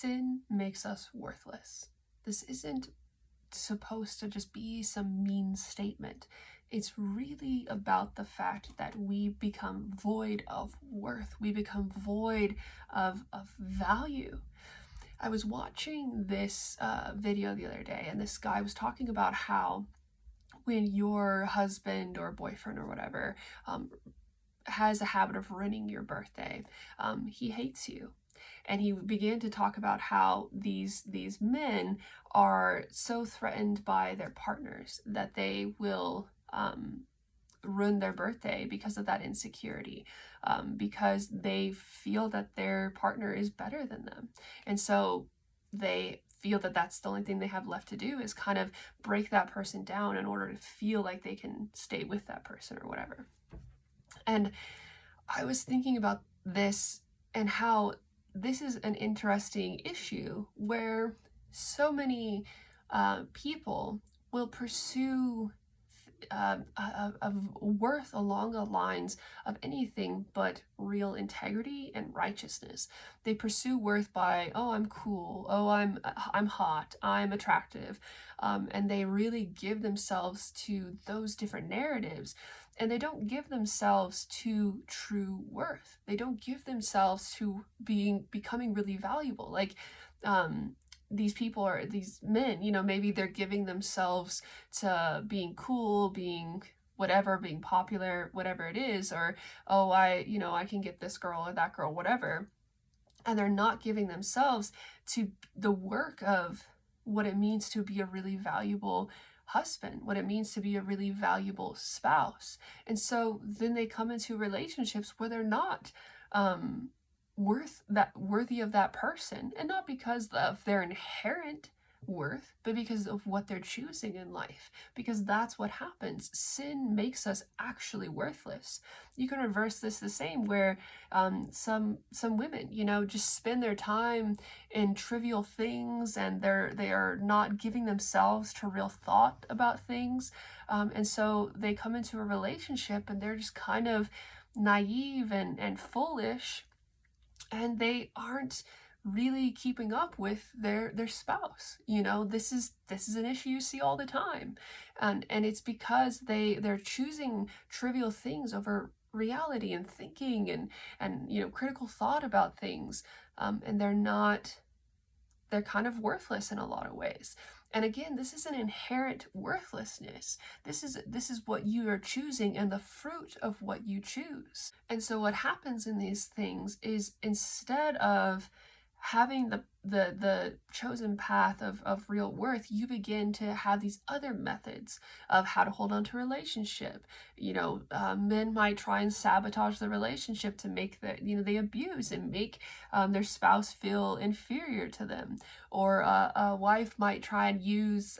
sin makes us worthless. This isn't supposed to just be some mean statement. It's really about the fact that we become void of worth. We become void of value. I was watching this video the other day, and this guy was talking about how when your husband or boyfriend or whatever has a habit of ruining your birthday, he hates you. And he began to talk about how these men are so threatened by their partners that they will ruin their birthday because of that insecurity, because they feel that their partner is better than them. And so they feel that that's the only thing they have left to do is kind of break that person down in order to feel like they can stay with that person or whatever. And I was thinking about this and how this is an interesting issue where so many people will pursue of worth along the lines of anything but real integrity and righteousness. They pursue worth by, oh, I'm cool, oh, I'm hot, I'm attractive, and they really give themselves to those different narratives, and they don't give themselves to true worth. They don't give themselves to becoming really valuable. Like, these people are these men, maybe they're giving themselves to being cool, being whatever, being popular, whatever it is, or, oh, I can get this girl or that girl, whatever. And they're not giving themselves to the work of what it means to be a really valuable husband, what it means to be a really valuable spouse. And so then they come into relationships where they're not worthy of that person, and not because of their inherent worth, but because of what they're choosing in life, because that's what happens. Sin makes us actually worthless. You can reverse this the same, where some women, just spend their time in trivial things, and they are not giving themselves to real thought about things, and so they come into a relationship and they're just kind of naive and foolish, and they aren't really keeping up with their spouse. This is an issue you see all the time, and it's because they're choosing trivial things over reality and thinking and critical thought about things, and they're kind of worthless in a lot of ways. And again, this is an inherent worthlessness. This is what you are choosing and the fruit of what you choose. And so what happens in these things is, instead of having the chosen path of real worth, you begin to have these other methods of how to hold on to a relationship. Men might try and sabotage the relationship to make they abuse and make their spouse feel inferior to them. Or a wife might try and use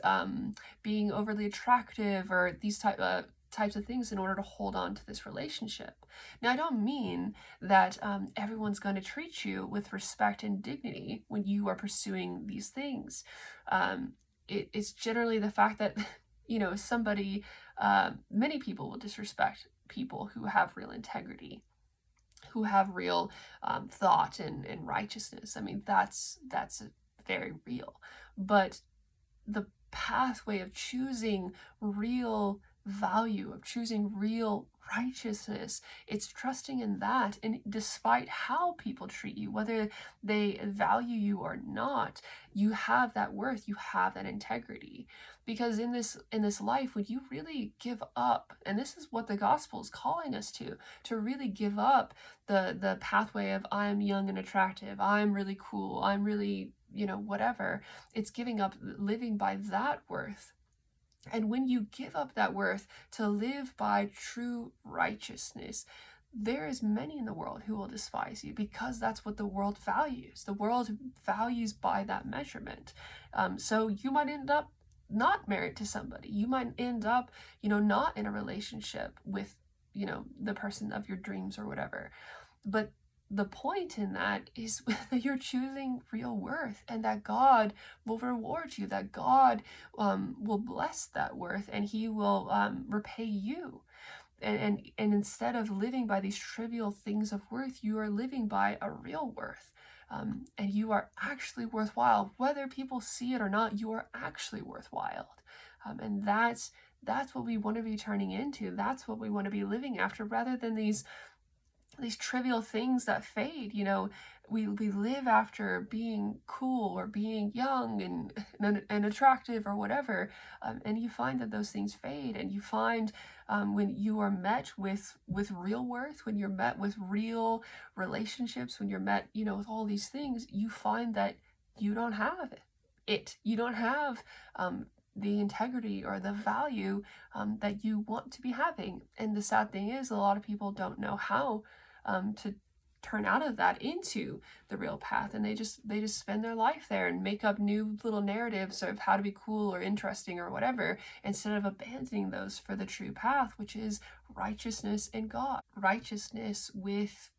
being overly attractive or these types of things in order to hold on to this relationship. Now, I don't mean that everyone's going to treat you with respect and dignity when you are pursuing these things. It's generally the fact that, somebody, many people will disrespect people who have real integrity, who have real thought and righteousness. I mean, that's very real. But the pathway of choosing real value, of choosing real righteousness, it's trusting in that, and despite how people treat you, whether they value you or not, you have that worth, you have that integrity. Because in this life, when you really give up, and this is what the gospel is calling us to really give up the pathway of, I'm young and attractive, I'm really cool, I'm really whatever. It's giving up living by that worth. And when you give up that worth to live by true righteousness, there is many in the world who will despise you, because that's what the world values. The world values by that measurement. So you might end up not married to somebody. You might end up, not in a relationship with, the person of your dreams or whatever. But the point in that is that you're choosing real worth, and that God will reward you, that God will bless that worth, and he will repay you. And instead of living by these trivial things of worth, you are living by a real worth, and you are actually worthwhile. Whether people see it or not, you are actually worthwhile. And that's what we want to be turning into. That's what we want to be living after, rather than these trivial things that fade. We live after being cool or being young and attractive or whatever, and you find that those things fade, and you find, when you are met with real worth, when you're met with real relationships, when you're met, with all these things, you find that you don't have it. You don't have, the integrity or the value, that you want to be having. And the sad thing is, a lot of people don't know how, to turn out of that into the real path, and they just spend their life there and make up new little narratives of how to be cool or interesting or whatever, instead of abandoning those for the true path, which is righteousness in God, righteousness with,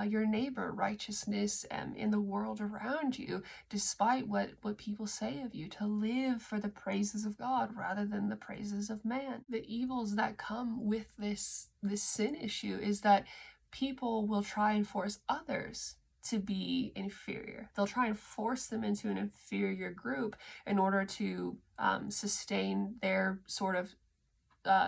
your neighbor, righteousness, in the world around you, despite what people say of you, to live for the praises of God rather than the praises of man. The evils that come with this sin issue is that people will try and force others to be inferior. They'll try and force them into an inferior group in order to, sustain their sort of,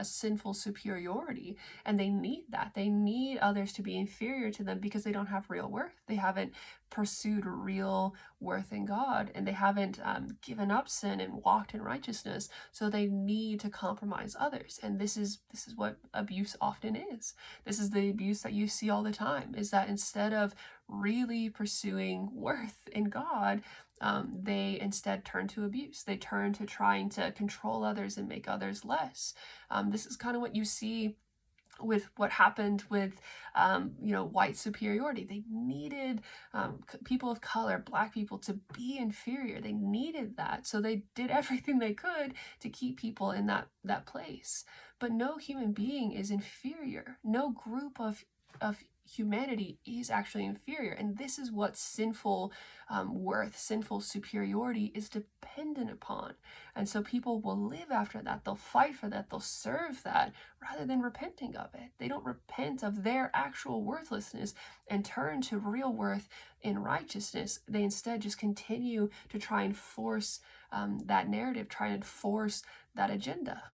sinful superiority. And they need that. They need others to be inferior to them because they don't have real worth. They haven't pursued real worth in God, and they haven't, given up sin and walked in righteousness. So they need to compromise others. And this is what abuse often is. This is the abuse that you see all the time, is that instead of really pursuing worth in God, they instead turn to abuse. They turn to trying to control others and make others less. This is kind of what you see with what happened with, white superiority. They needed, people of color, Black people, to be inferior. They needed that, so they did everything they could to keep people in that place. But no human being is inferior. No group of humanity is actually inferior, and this is what sinful, worth, sinful superiority is dependent upon. And so people will live after that. They'll fight for that. They'll serve that rather than repenting of it. They don't repent of their actual worthlessness and turn to real worth in righteousness. They instead just continue to try and force, that narrative, try and force that agenda.